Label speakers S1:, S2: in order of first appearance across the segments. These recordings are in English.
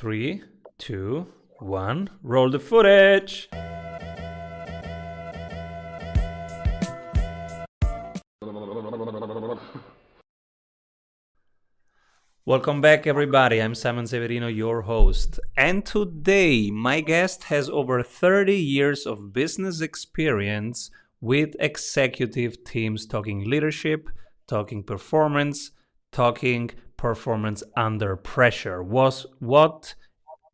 S1: Three, two, one, roll the footage. Welcome back, everybody. I'm Simon Severino, your host. And today, my guest has over 30 years of business experience with executive teams talking leadership, talking performance, talking performance under pressure. What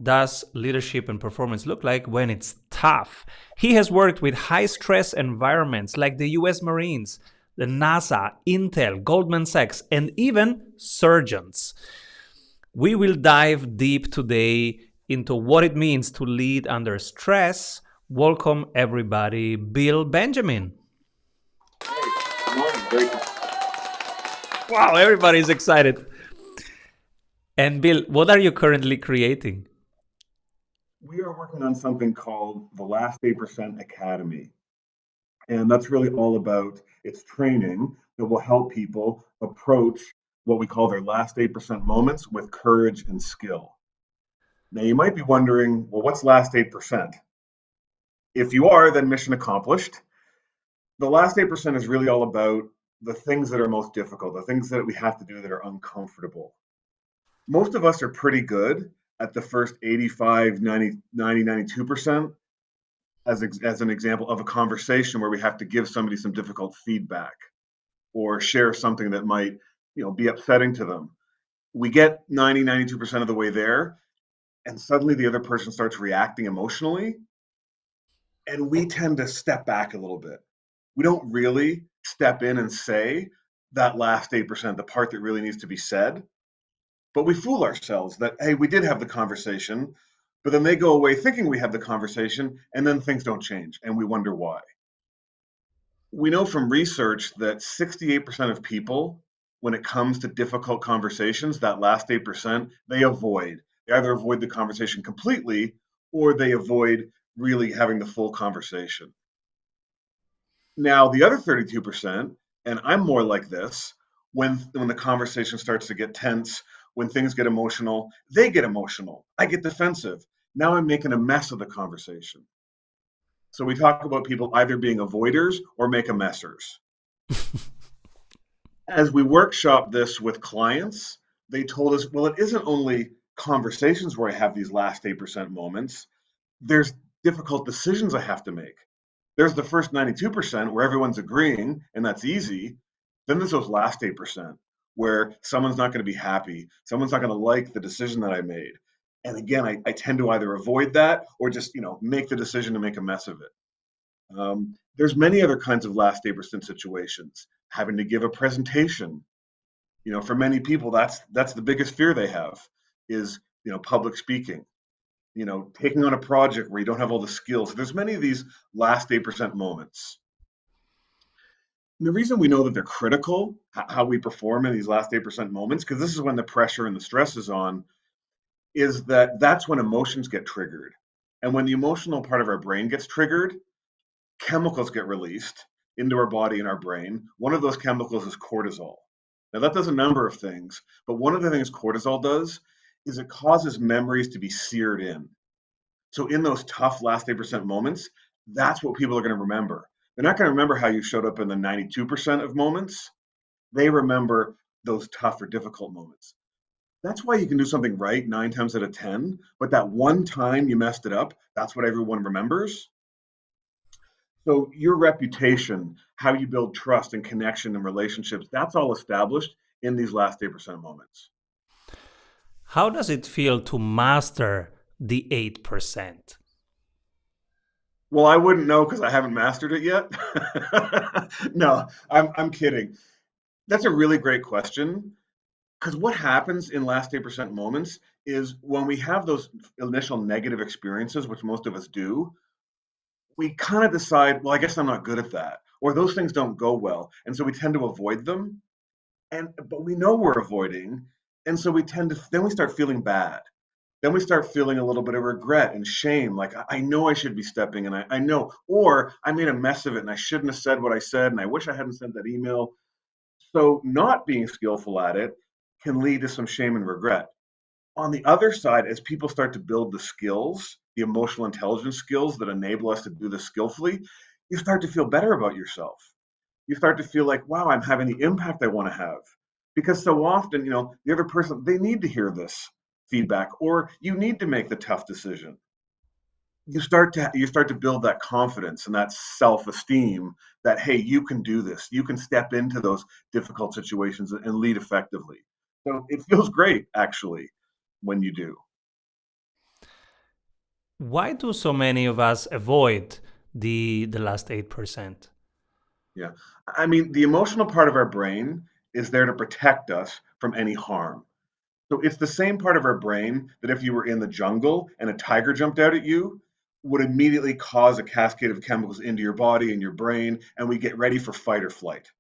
S1: does leadership and performance look like when it's tough? He has worked with high-stress environments like the US Marines, the NASA, Intel, Goldman Sachs, and even surgeons. We will dive deep today into what it means to lead under stress. Welcome, everybody, Bill Benjamin.
S2: Good morning. Great.
S1: Wow, everybody's excited. And Bill, what are you currently creating?
S2: We are working on something called the Last 8% Academy. And that's really all about its training that will help people approach what we call their last 8% moments with courage and skill. Now, you might be wondering, well, what's last 8%? If you are, then mission accomplished. The last 8% is really all about the things that are most difficult, the things that we have to do that are uncomfortable. Most of us are pretty good at the first 85, 90, 92%. As an example of a conversation where we have to give somebody some difficult feedback or share something that might, be upsetting to them. We get 90, 92% of the way there, and suddenly the other person starts reacting emotionally, and we tend to step back a little bit. We don't really step in and say that last 8%, the part that really needs to be said, but we fool ourselves that, hey, we did have the conversation, but then they go away thinking we have the conversation, and then things don't change, and we wonder why. We know from research that 68% of people, when it comes to difficult conversations, that last 8%, they avoid. They either avoid the conversation completely, or they avoid really having the full conversation. Now, the other 32%, and I'm more like this, when the conversation starts to get tense, when things get emotional, they get emotional. I get defensive. Now I'm making a mess of the conversation. So we talk about people either being avoiders or make a messers. As we workshop this with clients, they told us, well, it isn't only conversations where I have these last 8% moments. There's difficult decisions I have to make. There's the first 92% where everyone's agreeing, and that's easy. Then there's those last 8% where someone's not going to be happy. Someone's not going to like the decision that I made. And again, I tend to either avoid that or just, make the decision to make a mess of it. There's many other kinds of last 8% situations. Having to give a presentation. For many people, that's the biggest fear they have is, public speaking. Taking on a project where you don't have all the skills. There's many of these last 8% moments. And the reason we know that they're critical, how we perform in these last 8% moments, because this is when the pressure and the stress is on, is that's when emotions get triggered. And when the emotional part of our brain gets triggered, chemicals get released into our body and our brain. One of those chemicals is cortisol. Now, that does a number of things, but one of the things cortisol does is it causes memories to be seared in. So in those tough last 8% moments, that's what people are going to remember. They're not going to remember how you showed up in the 92% of moments. They remember those tough or difficult moments. That's why you can do something right 9 times out of 10, but that one time you messed it up, that's what everyone remembers. So your reputation, how you build trust and connection and relationships, that's all established in these last 8% moments.
S1: How does it feel to master the 8%?
S2: Well, I wouldn't know because I haven't mastered it yet. No, I'm kidding. That's a really great question. Because what happens in last 8% moments is when we have those initial negative experiences, which most of us do, we kind of decide, well, I guess I'm not good at that, or those things don't go well, and so we tend to avoid them. But we know we're avoiding, and so then we start feeling bad. Then we start feeling a little bit of regret and shame, like I know I should be stepping, and I know, or I made a mess of it, and I shouldn't have said what I said, and I wish I hadn't sent that email. So not being skillful at it can lead to some shame and regret. On the other side, as people start to build the skills, the emotional intelligence skills that enable us to do this skillfully, you start to feel better about yourself. You start to feel like, wow, I'm having the impact I want to have. Because so often, the other person, they need to hear this feedback, or you need to make the tough decision. You start to build that confidence and that self-esteem that, hey, you can do this. You can step into those difficult situations and lead effectively. So it feels great, actually, when you do.
S1: Why do so many of us avoid the last 8%?
S2: Yeah. I mean, the emotional part of our brain is there to protect us from any harm. So it's the same part of our brain that if you were in the jungle and a tiger jumped out at you, would immediately cause a cascade of chemicals into your body and your brain, and we get ready for fight or flight.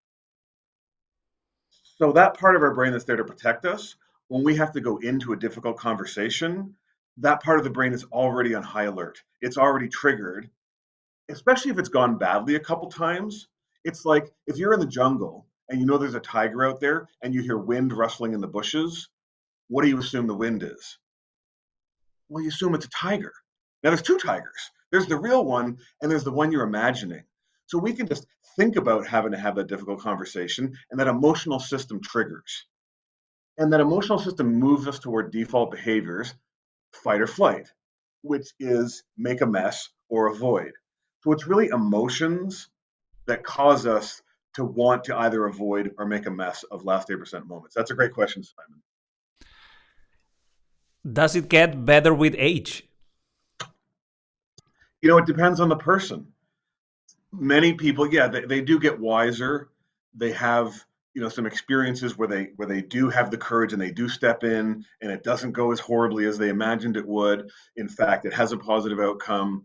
S2: So that part of our brain that's there to protect us, when we have to go into a difficult conversation, that part of the brain is already on high alert. It's already triggered, especially if it's gone badly a couple times. It's like if you're in the jungle and you know there's a tiger out there and you hear wind rustling in the bushes, what do you assume the wind is? Well, you assume it's a tiger. Now there's two tigers. There's the real one and there's the one you're imagining. So we can just think about having to have that difficult conversation, and that emotional system triggers. And that emotional system moves us toward default behaviors, fight or flight, which is make a mess or avoid. So it's really emotions that cause us to want to either avoid or make a mess of last 8% moments? That's a great question, Simon.
S1: Does it get better with age?
S2: It depends on the person. Many people, yeah, they do get wiser. They have, some experiences where they do have the courage and they do step in, and it doesn't go as horribly as they imagined it would. In fact, it has a positive outcome.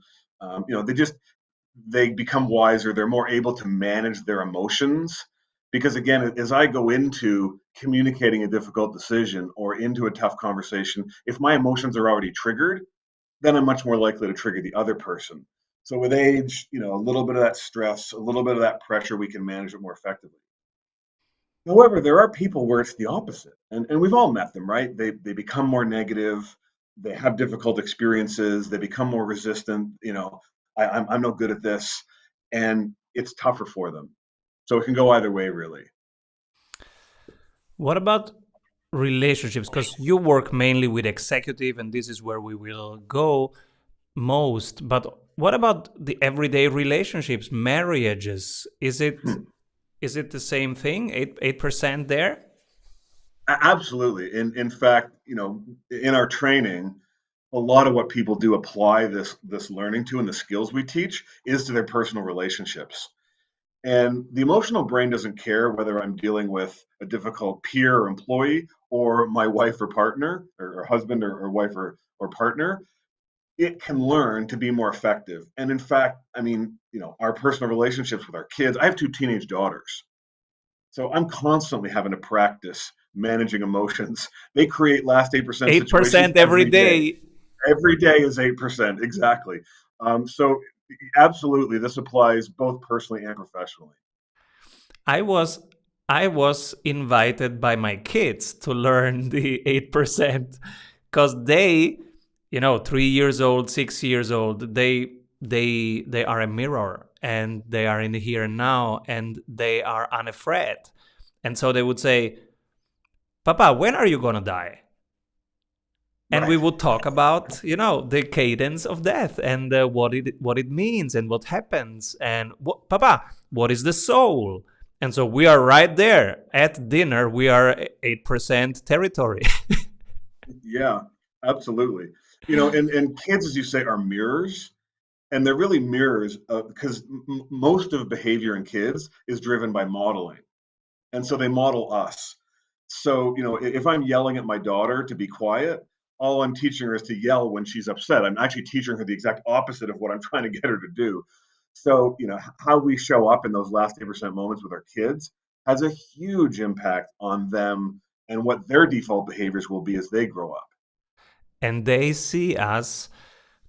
S2: They become wiser. They're more able to manage their emotions. Because again, as I go into communicating a difficult decision or into a tough conversation, if my emotions are already triggered, then I'm much more likely to trigger the other person. So with age, a little bit of that stress, a little bit of that pressure, we can manage it more effectively. However, there are people where it's the opposite, and we've all met them, right? They become more negative, they have difficult experiences, they become more resistant. I'm no good at this, and it's tougher for them. So it can go either way, really.
S1: What about relationships? Because you work mainly with executive, and this is where we will go most. But what about the everyday relationships, marriages? Is it the same thing? 8% there?
S2: Absolutely. In fact, in our training, a lot of what people do apply this learning to, and the skills we teach is to their personal relationships. And the emotional brain doesn't care whether I'm dealing with a difficult peer or employee, or my wife or partner, or husband or wife or partner. It can learn to be more effective. And in fact, I mean, our personal relationships with our kids, I have two teenage daughters. So I'm constantly having to practice managing emotions. They create last 8% situations
S1: 8% every
S2: every day.
S1: day.
S2: Every day is 8%, exactly. So absolutely, this applies both personally and professionally.
S1: I was I was invited by my kids to learn the 8% because they, 3 years old, 6 years old, they are a mirror, and they are in the here and now, and they are unafraid. And so they would say, Papa, when are you gonna die? And we
S2: Right.
S1: would talk about, the cadence of death, and what it means and what happens, and Papa, what is the soul? And so we are right there at dinner. We are 8% territory.
S2: Yeah, absolutely. And kids, as you say, are mirrors, and they're really mirrors because most of behavior in kids is driven by modeling. And so they model us. So, if I'm yelling at my daughter to be quiet, all I'm teaching her is to yell when she's upset. I'm actually teaching her the exact opposite of what I'm trying to get her to do. So, how we show up in those last 8% moments with our kids has a huge impact on them and what their default behaviors will be as they grow up.
S1: And they see us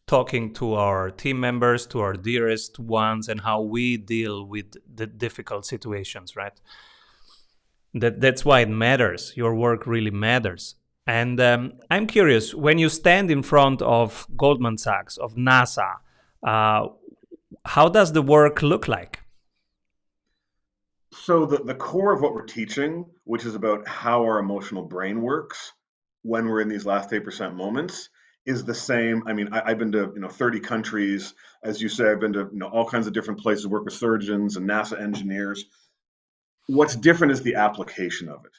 S1: talking to our team members, to our dearest ones, and how we deal with the difficult situations, right? That's why it matters. Your work really matters. And I'm curious, when you stand in front of Goldman Sachs, of NASA, uh, how does the work look like?
S2: So the core of what we're teaching, which is about how our emotional brain works when we're in these last 8% moments, is the same. I mean, I've been to 30 countries, as you say. I've been to all kinds of different places, work with surgeons and NASA engineers. What's different is the application of it.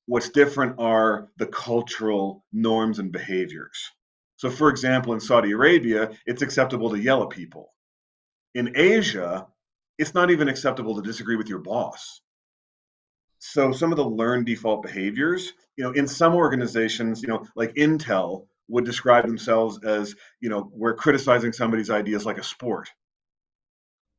S2: What's different are the cultural norms and behaviors. So, for example, in Saudi Arabia, it's acceptable to yell at people. In Asia, it's not even acceptable to disagree with your boss. So some of the learned default behaviors, in some organizations, like Intel would describe themselves as, we're criticizing somebody's ideas like a sport.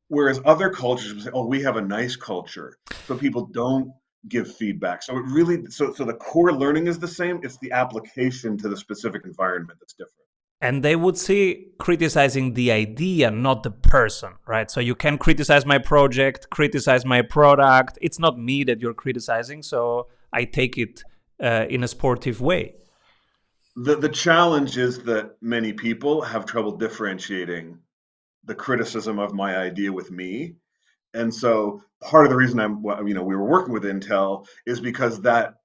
S2: Whereas other cultures would say, oh, we have a nice culture. So people don't give feedback. So it really, so the core learning is the same. It's the application to the specific environment that's different.
S1: And they would see criticizing the idea, not the person, right? So you can criticize my project, criticize my product. It's not me that you're criticizing, so I take it in a sportive way.
S2: The challenge is that many people have trouble differentiating the criticism of my idea with me. And so part of the reason we were working with Intel is because that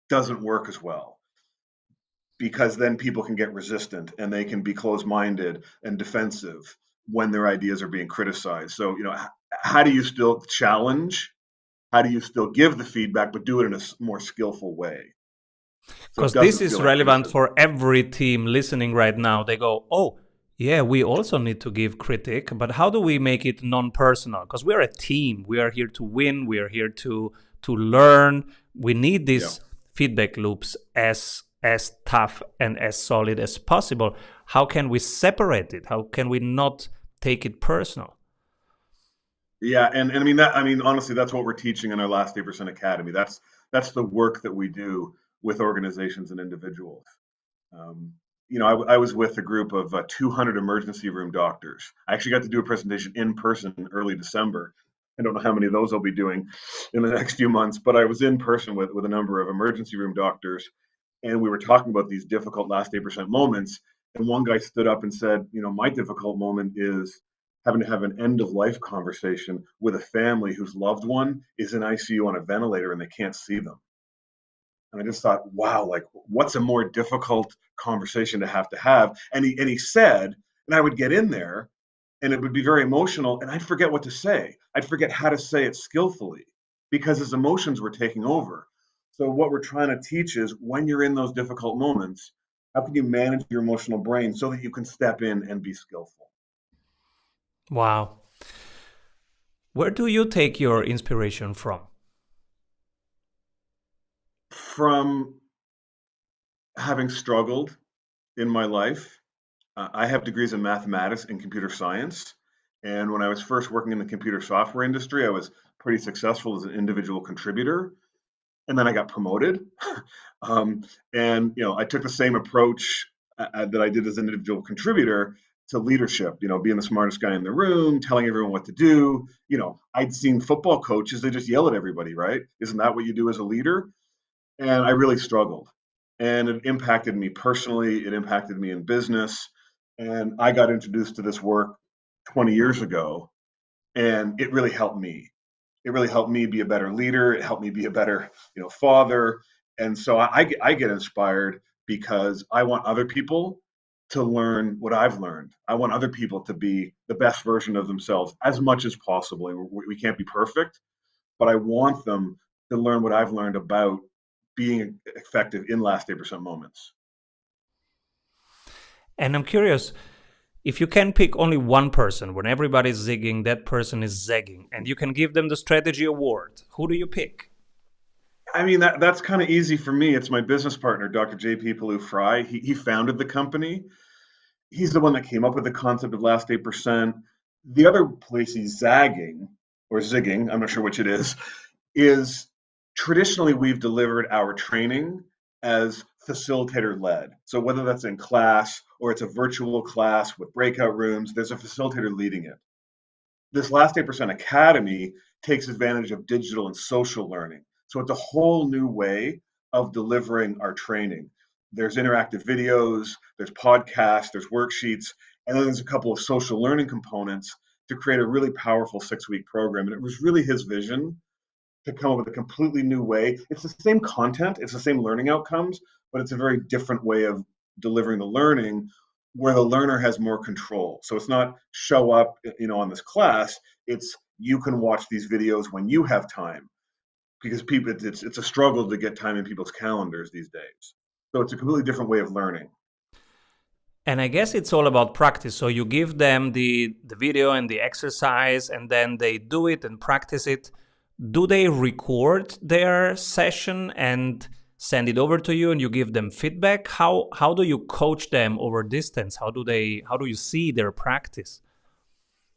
S2: doesn't work as well. Because then people can get resistant and they can be closed-minded and defensive when their ideas are being criticized. So, how do you still challenge? How do you still give the feedback, but do it in a more skillful way? So it
S1: Because this
S2: doesn't feel
S1: is
S2: like
S1: relevant
S2: criticism.
S1: for every team listening right now. They go, oh, yeah, we also need to give critique, but how do we make it non-personal? Because we're a team. We are here to win. We are here to learn. We need
S2: Yeah.
S1: these feedback loops as tough and as solid as possible. How can we separate it? How can we not take it personal?
S2: Yeah, and I mean honestly, that's what we're teaching in our last 8% Academy. That's the work that we do with organizations and individuals. Um, I was with a group of 200 emergency room doctors. I actually got to do a presentation in person in early December. I don't know how many of those I'll be doing in the next few months, but I was in person with a number of emergency room doctors, and we were talking about these difficult last 8% moments. And one guy stood up and said, my difficult moment is having to have an end of life conversation with a family whose loved one is in ICU on a ventilator and they can't see them. And I just thought, wow, like what's a more difficult conversation to have? And he said, and I would get in there and it would be very emotional and I'd forget what to say. I'd forget how to say it skillfully because his emotions were taking over. So what we're trying to teach is when you're in those difficult moments, how can you manage your emotional brain so that you can step in and be skillful?
S1: Wow. Where do you take your inspiration from?
S2: From having struggled in my life, I have degrees in mathematics and computer science. And when I was first working in the computer software industry, I was pretty successful as an individual contributor. And then I got promoted. um, and, I took the same approach that I did as an individual contributor to leadership, being the smartest guy in the room, telling everyone what to do. I'd seen football coaches, they just yell at everybody, right? Isn't that what you do as a leader? And I really struggled. And it impacted me personally, it impacted me in business. And I got introduced to this work 20 years ago, and it really helped me. It really helped me be a better leader. It helped me be a better, father. And so I get inspired because I want other people to learn what I've learned. I want other people to be the best version of themselves as much as possible. We can't be perfect, but I want them to learn what I've learned about being effective in last 8% moments.
S1: And I'm curious, if you can pick only one person when everybody's zigging, that person is zagging, and you can give them the strategy award, who do you pick?
S2: I mean, that's kind of easy for me. It's my business partner, Dr. JP Palou Fry. He founded the company. He's the one that came up with the concept of last 8%. The other place he's zagging or zigging, I'm not sure which it is traditionally we've delivered our training as facilitator led. So whether that's in class or it's a virtual class with breakout rooms, there's a facilitator leading it. This last 8% Academy takes advantage of digital and social learning. So it's a whole new way of delivering our training. There's interactive videos, there's podcasts, there's worksheets, and then there's a couple of social learning components to create a really powerful 6-week program. And it was really his vision to come up with a completely new way. It's the same content, it's the same learning outcomes, but it's a very different way of delivering the learning where the learner has more control. So it's not show up, on this class. It's you can watch these videos when you have time because people it's a struggle to get time in people's calendars these days. So it's a completely different way of learning.
S1: And I guess it's all about practice. So you give them the video and the exercise, and then they do it and practice it. Do they record their session and send it over to you, and you give them feedback? How do you coach them over distance? How do you see their practice?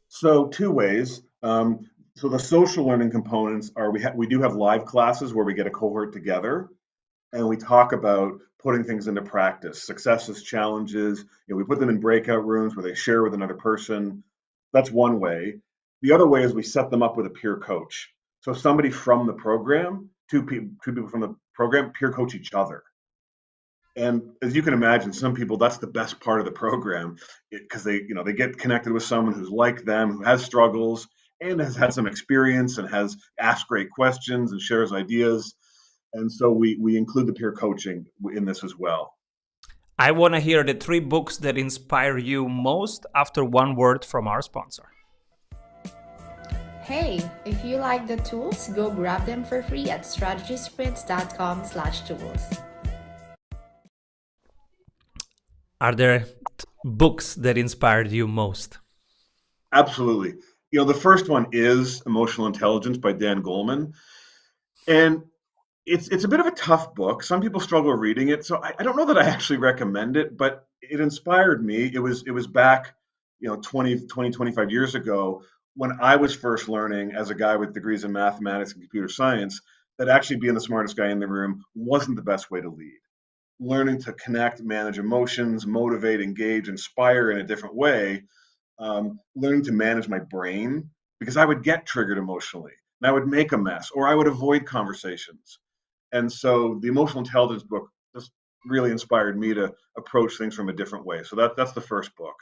S2: So two ways. So the social learning components are we do have live classes where we get a cohort together and we talk about putting things into practice, successes, challenges. We put them in breakout rooms where they share with another person. That's one way. The other way is we set them up with a peer coach. So somebody from the program, two people from the program, peer coach each other. And as you can imagine, some people, that's the best part of the program because they get connected with someone who's like them, who has struggles and has had some experience and has asked great questions and shares ideas. And so we include the peer coaching in this as well.
S1: I want to hear the 3 books that inspire you most after one word from our sponsor.
S3: Hey, if you like the tools, go grab them for free at strategysprints.com/tools.
S1: Are there books that inspired you most?
S2: Absolutely. The first one is Emotional Intelligence by Dan Goleman. And it's a bit of a tough book. Some people struggle reading it, so I don't know that I actually recommend it, but it inspired me. It was back, 25 years ago when I was first learning as a guy with degrees in mathematics and computer science that actually being the smartest guy in the room wasn't the best way to lead. Learning to connect, manage emotions, motivate, engage, inspire in a different way, learning to manage my brain because I would get triggered emotionally and I would make a mess or I would avoid conversations. And so the Emotional Intelligence book just really inspired me to approach things from a different way. So that's the first book.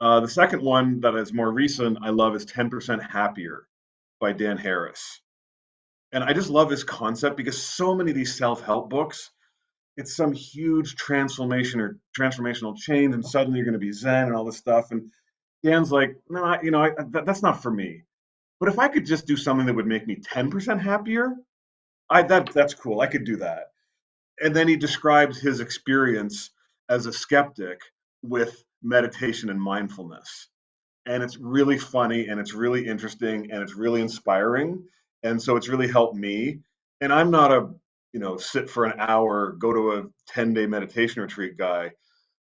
S2: The second one that is more recent I love is 10% Happier by Dan Harris. And I just love this concept because so many of these self-help books, it's some huge transformation or transformational change, and suddenly you're going to be Zen and all this stuff. And Dan's like, no, that's not for me. But if I could just do something that would make me 10% happier, that's cool. I could do that. And then he describes his experience as a skeptic with meditation and mindfulness. And it's really funny and it's really interesting and it's really inspiring. And so it's really helped me. And I'm not a, sit for an hour, go to a 10-day meditation retreat guy,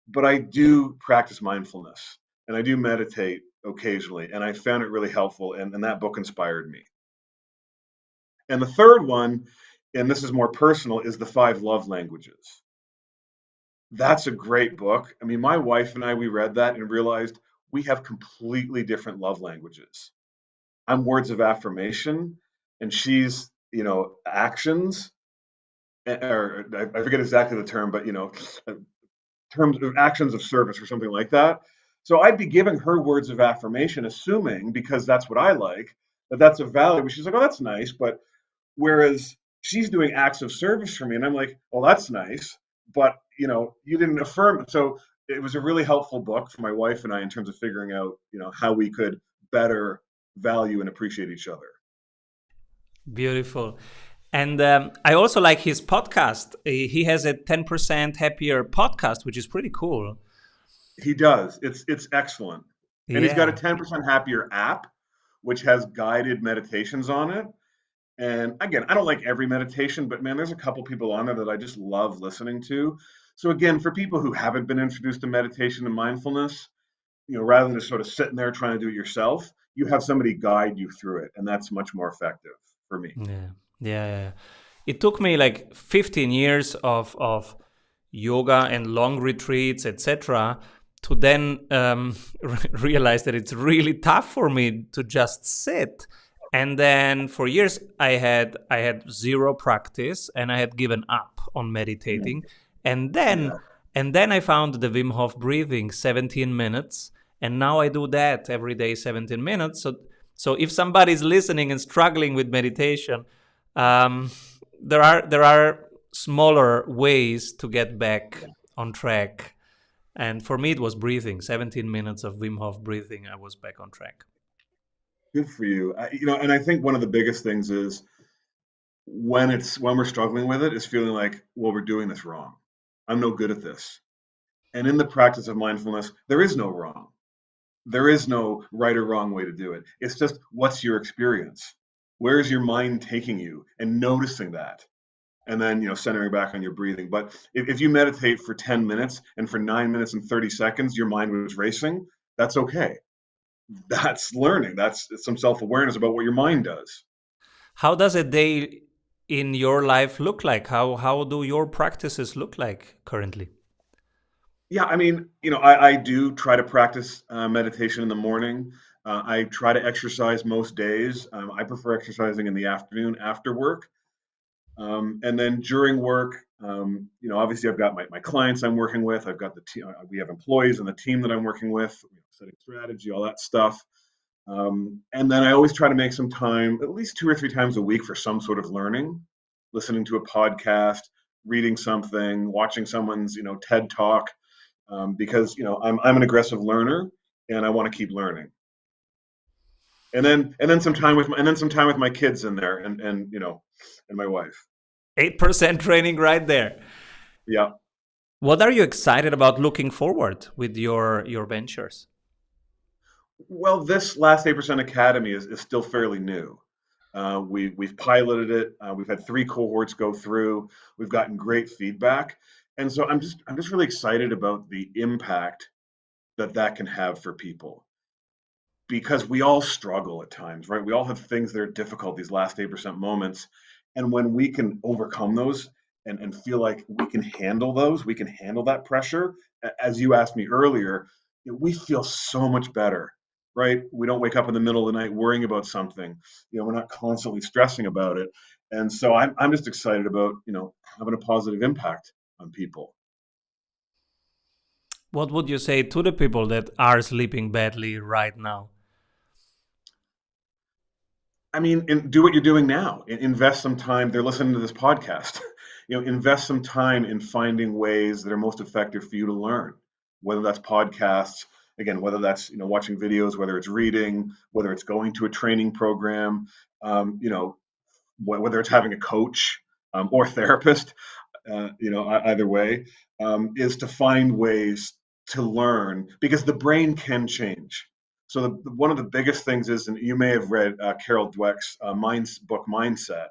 S2: but I do practice mindfulness and I do meditate occasionally. And I found it really helpful. And that book inspired me. And the third one, and this is more personal, is The 5 Love Languages. That's a great book. I mean, my wife and I, we read that and realized we have completely different love languages. I'm words of affirmation, and she's, actions, or I forget exactly the term, but, terms of actions of service or something like that. So I'd be giving her words of affirmation, assuming because that's what I like, that's a value. She's like, oh, that's nice. But whereas she's doing acts of service for me, and I'm like, well, that's nice, but you didn't affirm it. So it was a really helpful book for my wife and I in terms of figuring out, how we could better value and appreciate each other.
S1: Beautiful. And I also like his podcast. He has a 10% Happier podcast, which is pretty cool.
S2: He does. It's excellent. And he's got a
S1: Yeah.
S2: 10% Happier app, which has guided meditations on it. And again, I don't like every meditation, but man, there's a couple people on there that I just love listening to. So again, for people who haven't been introduced to meditation and mindfulness, rather than just sort of sitting there trying to do it yourself, you have somebody guide you through it, and that's much more effective for me.
S1: Yeah. It took me like 15 years of yoga and long retreats, etc., to then realize that it's really tough for me to just sit. And then for years I had zero practice and I had given up. on
S2: Yeah.
S1: meditating. And then
S2: Yeah.
S1: and then I found the Wim Hof breathing, 17 minutes, and now I do that every day, 17 minutes. So if somebody's listening and struggling with meditation, um, there are smaller ways to get back on track. And for me, it was breathing. 17 minutes of Wim Hof breathing, I was back on track.
S2: Good for you. And I think one of the biggest things is when we're struggling with it is feeling like, well, we're doing this wrong. I'm no good at this. And in the practice of mindfulness, there is no wrong. There is no right or wrong way to do it. It's just what's your experience? Where is your mind taking you? And noticing that. And then, centering back on your breathing. But if you meditate for 10 minutes and for 9 minutes and 30 seconds, your mind was racing, that's okay. That's learning. That's some self-awareness about what your mind does.
S1: How does a day in your life look like? How do your practices look like currently?
S2: Yeah, I mean, I do try to practice meditation in the morning. I try to exercise most days. I prefer exercising in the afternoon after work. And then during work, obviously I've got my clients I'm working with. I've got the team. We have employees in the team that I'm working with, setting strategy, all that stuff. And then I always try to make some time, at least 2 or 3 times a week, for some sort of learning, listening to a podcast, reading something, watching someone's, TED talk, because I'm an aggressive learner and I want to keep learning. And then some time with my kids in there, and my wife.
S1: 8% training right there.
S2: Yeah.
S1: What are you excited about looking forward with your ventures?
S2: Well, this last 8% Academy is still fairly new. We've piloted it. We've had 3 cohorts go through. We've gotten great feedback, and so I'm just really excited about the impact that can have for people, because we all struggle at times, right? We all have things that are difficult, these last 8% moments. And when we can overcome those and feel like we can handle those, we can handle that pressure, as you asked me earlier, we feel so much better, right? We don't wake up in the middle of the night worrying about something. We're not constantly stressing about it. And so I'm just excited about, having a positive impact on people.
S1: What would you say to the people that are sleeping badly right now?
S2: I mean, do what you're doing now. Invest some time. They're listening to this podcast. Invest some time in finding ways that are most effective for you to learn. Whether that's podcasts, again, whether that's watching videos, whether it's reading, whether it's going to a training program, whether it's having a coach or therapist. Either way, is to find ways to learn, because the brain can change. So one of the biggest things is, and you may have read Carol Dweck's book Mindset.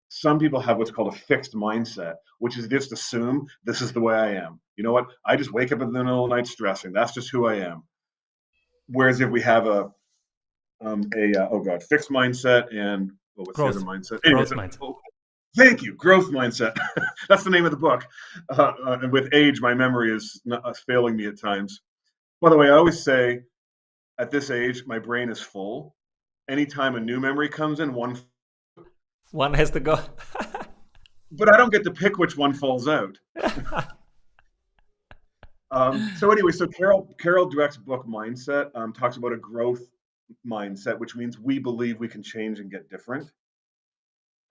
S2: Some people have what's called a fixed mindset, which is just assume this is the way I am. You know what? I just wake up in the middle of the night stressing. That's just who I am. Whereas if we have fixed mindset and what's the other
S1: Growth.
S2: mindset?
S1: Growth
S2: Anyways,
S1: mindset.
S2: thank you. Growth mindset. That's the name of the book. And with age, my memory is failing me at times. By the way, I always say at this age, my brain is full. Anytime a new memory comes in,
S1: One has to go.
S2: but I don't get to pick which one falls out. So Carol Dweck's book Mindset talks about a growth mindset, which means we believe we can change and get different.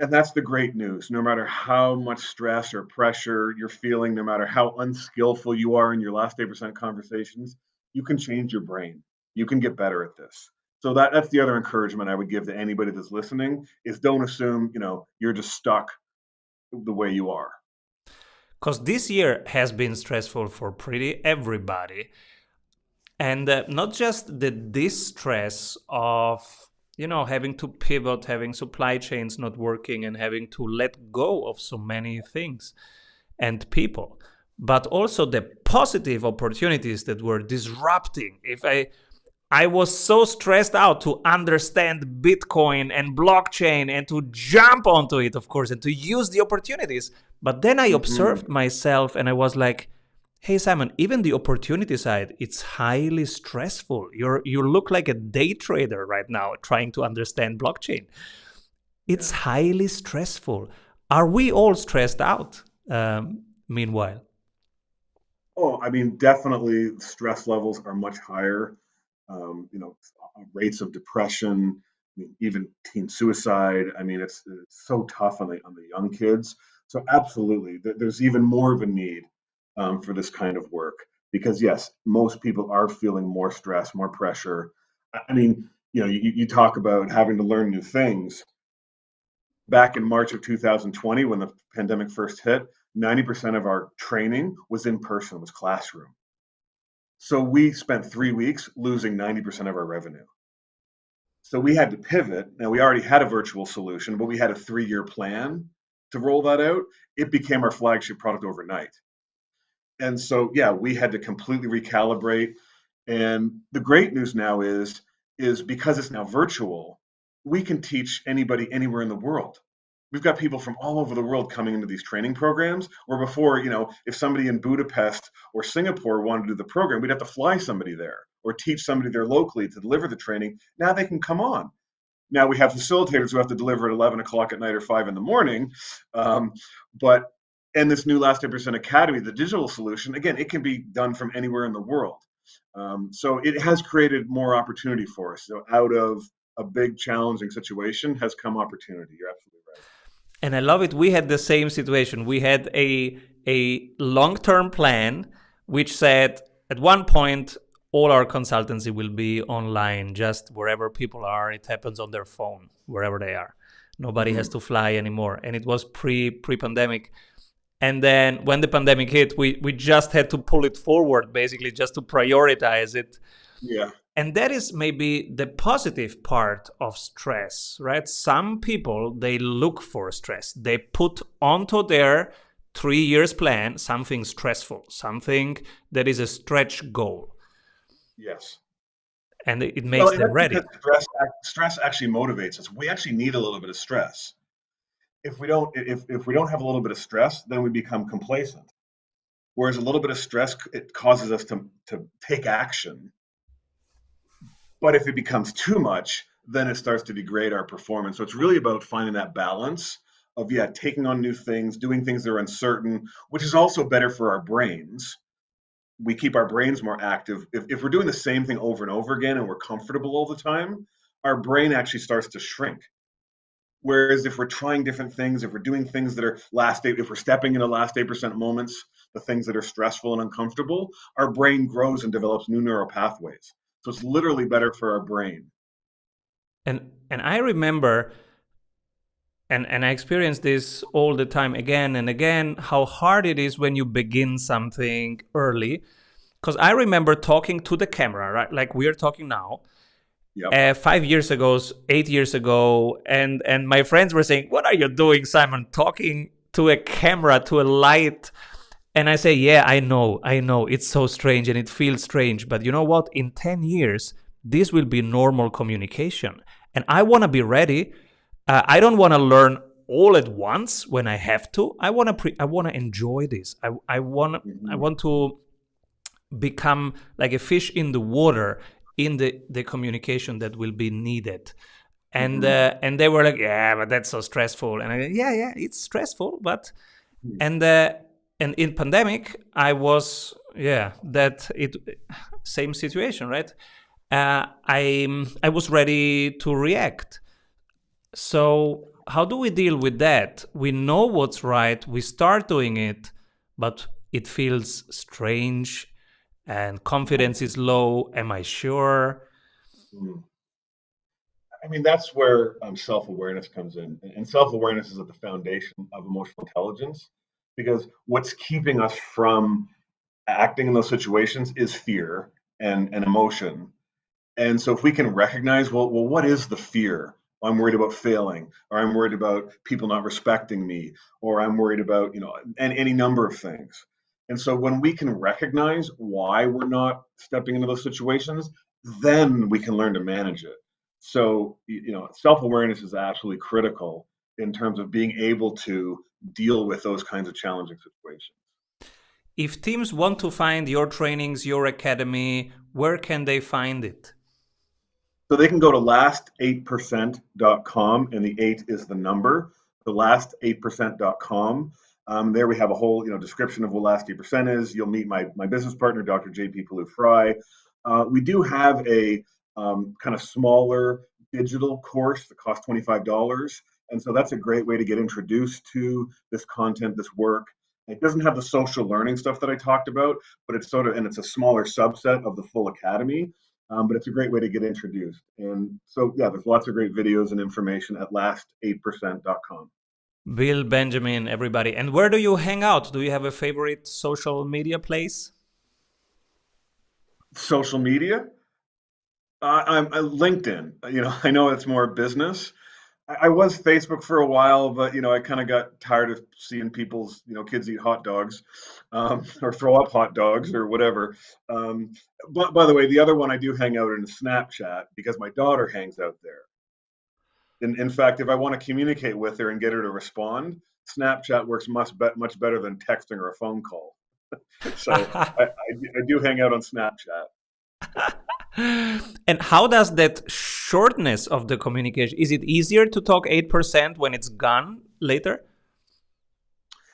S2: And that's the great news. No matter how much stress or pressure you're feeling, no matter how unskillful you are in your last 8% conversations, you can change your brain. You can get better at this. So that's the other encouragement I would give to anybody that's listening, is don't assume, you're just stuck the way you are.
S1: Because this year has been stressful for pretty everybody. And not just the distress of having to pivot, having supply chains not working, and having to let go of so many things and people, but also the positive opportunities that were disrupting. If I was so stressed out to understand Bitcoin and blockchain and to jump onto it, of course, and to use the opportunities. But then I observed myself and I was like, hey, Simon, even the opportunity side, it's highly stressful. You look like a day trader right now trying to understand blockchain. It's highly stressful. Are we all stressed out? meanwhile?
S2: Oh, I mean, definitely stress levels are much higher. You know, rates of depression, I mean, even teen suicide. I mean, it's so tough on the young kids. So absolutely, there's even more of a need for this kind of work because yes, most people are feeling more stress, more pressure. I mean, you know, you talk about having to learn new things. Back in March of 2020, when the pandemic first hit, 90% of our training was in person, was classroom. So we spent 3 weeks losing 90% of our revenue. So we had to pivot. Now we already had a virtual solution, but we had a 3-year plan to roll that out. It became our flagship product overnight. And so, yeah, we had to completely recalibrate. And the great news now is because it's now virtual, we can teach anybody anywhere in the world. We've got people from all over the world coming into these training programs. Where before, you know, if somebody in Budapest or Singapore wanted to do the program, we'd have to fly somebody there or teach somebody there locally to deliver the training. Now they can come on. Now we have facilitators who have to deliver at 11 o'clock at night or 5 in the morning. Um, but and this new Last 8% Academy, the digital solution, again, it can be done from anywhere in the world. So it has created more opportunity for us. So out of a big challenging situation has come opportunity. You're absolutely right.
S1: And I love it. We had the same situation. We had a long-term plan which said at one point all our consultancy will be online, just wherever people are. It happens on their phone, wherever they are. Nobody has
S2: Mm-hmm.
S1: to fly anymore. And it was pre-pandemic. And then when the pandemic hit, we just had to pull it forward, basically, just to prioritize it.
S2: Yeah.
S1: And that is maybe the positive part of stress, right? Some people, they look for stress. They put onto their 3 years plan something stressful, something that is a stretch goal,
S2: Yes.
S1: and it
S2: Well,
S1: makes
S2: and
S1: them
S2: that's because
S1: ready.
S2: stress actually motivates us. We actually need a little bit of stress. If we don't have a little bit of stress, then we become complacent. Whereas a little bit of stress, it causes us to take action. But if it becomes too much, then it starts to degrade our performance. So it's really about finding that balance of, yeah, taking on new things, doing things that are uncertain, which is also better for our brains. We keep our brains more active. If we're doing the same thing over and over again and we're comfortable all the time, our brain actually starts to shrink. Whereas if we're trying different things, if we're doing things that are if we're stepping into last 8% moments, the things that are stressful and uncomfortable, our brain grows and develops new neural pathways. So it's literally better for our brain.
S1: And I remember, and I experience this all the time again and again, how hard it is when you begin something early. Because I remember talking to the camera, right? Like we are talking now,
S2: Yep.
S1: 5 years ago, 8 years ago, and my friends were saying, "What are you doing, Simon? Talking to a camera, to a light?" And I say, "Yeah, I know, it's so strange and it feels strange, but you know what? In 10 years, this will be normal communication, and I want to be ready. I don't want to learn all at once when I have to. I want to enjoy this. I
S2: Mhm.
S1: want to become like a fish in the water in the communication that will be needed."
S2: Mhm.
S1: And they were like, "Yeah, but that's so stressful." And I go, yeah, it's stressful, but
S2: Mhm.
S1: and and in pandemic I was, yeah, that it same situation, right? I was ready to react. So how do we deal with that? We know what's right, we start doing it, but it feels strange and
S2: Mhm.
S1: confidence is low. Am I sure?
S2: Mhm. I mean, that's where self-awareness comes in. And self-awareness is at the foundation of emotional intelligence because what's keeping us from acting in those situations is fear and emotion. And so if we can recognize, well, what is the fear? I'm worried about failing, or I'm worried about people not respecting me, or I'm worried about, any number of things. And so when we can recognize why we're not stepping into those situations, then we can learn to manage it. So, self-awareness is absolutely critical in terms of being able to deal with those kinds of challenging situations.
S1: If teams want to find your trainings, your academy, where can they find it?
S2: So they can go to last8percent.com, and the eight is the number, the last8percent.com. There we have a whole description of what Last 8% is. You'll meet my business partner, Dr. JP Palou-Fry. We do have a kind of smaller digital course that costs $25. And so that's a great way to get introduced to this content, this work. It doesn't have the social learning stuff that I talked about, but it's it's a smaller subset of the full academy. But it's a great way to get introduced. And so, yeah, there's lots of great videos and information at last8%.com.
S1: Bill, Benjamin, everybody. And where do you hang out? Do you have a favorite social media place?
S2: Social media? I'm LinkedIn. I know it's more business. I was Facebook for a while, but I kind of got tired of seeing people's kids eat hot dogs, or throw up hot dogs or whatever. But by the way, the other one I do hang out in is Snapchat because my daughter hangs out there. In fact, if I want to communicate with her and get her to respond, Snapchat works much better than texting or a phone call. So I do hang out on Snapchat.
S1: And how does that shortness of the communication, is it easier to talk 8% when it's gone later?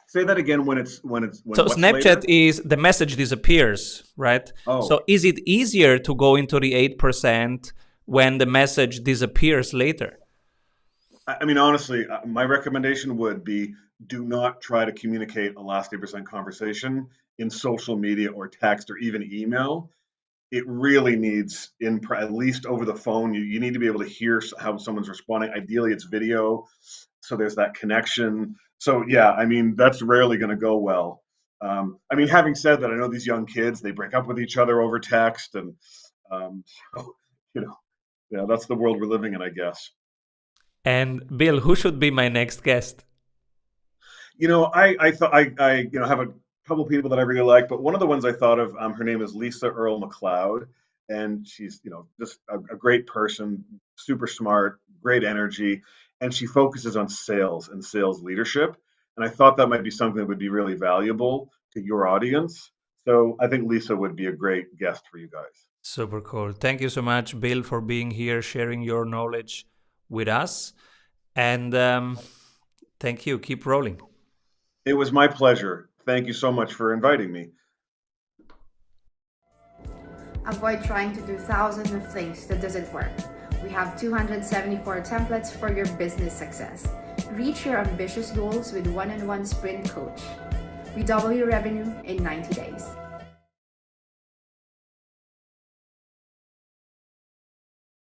S2: Say that again. When
S1: so Snapchat later? Is the message disappears, right?
S2: Oh.
S1: So is it easier to go into the 8% when the message disappears later?
S2: I mean, honestly, my recommendation would be do not try to communicate a last 8% conversation in social media or text or even email. It really needs at least over the phone. You need to be able to hear how someone's responding. Ideally, it's video, so there's that connection. So yeah, I mean, that's rarely going to go well. I mean, having said that, I know these young kids, they break up with each other over text, and yeah, that's the world we're living in, I guess.
S1: And Bill, who should be my next guest?
S2: I thought I have a couple people that I really like, but one of the ones I thought of, her name is Lisa Earle McLeod, and she's just a great person, super smart, great energy, and she focuses on sales and sales leadership. And I thought that might be something that would be really valuable to your audience. So I think Lisa would be a great guest for you guys.
S1: Super cool. Thank you so much, Bill, for being here, sharing your knowledge with us. And thank you. Keep rolling.
S2: It was my pleasure. Thank you so much for inviting me.
S3: Avoid trying to do thousands of things that doesn't work. We have 274 templates for your business success. Reach your ambitious goals with one-on-one sprint coach. We double your revenue in 90 days.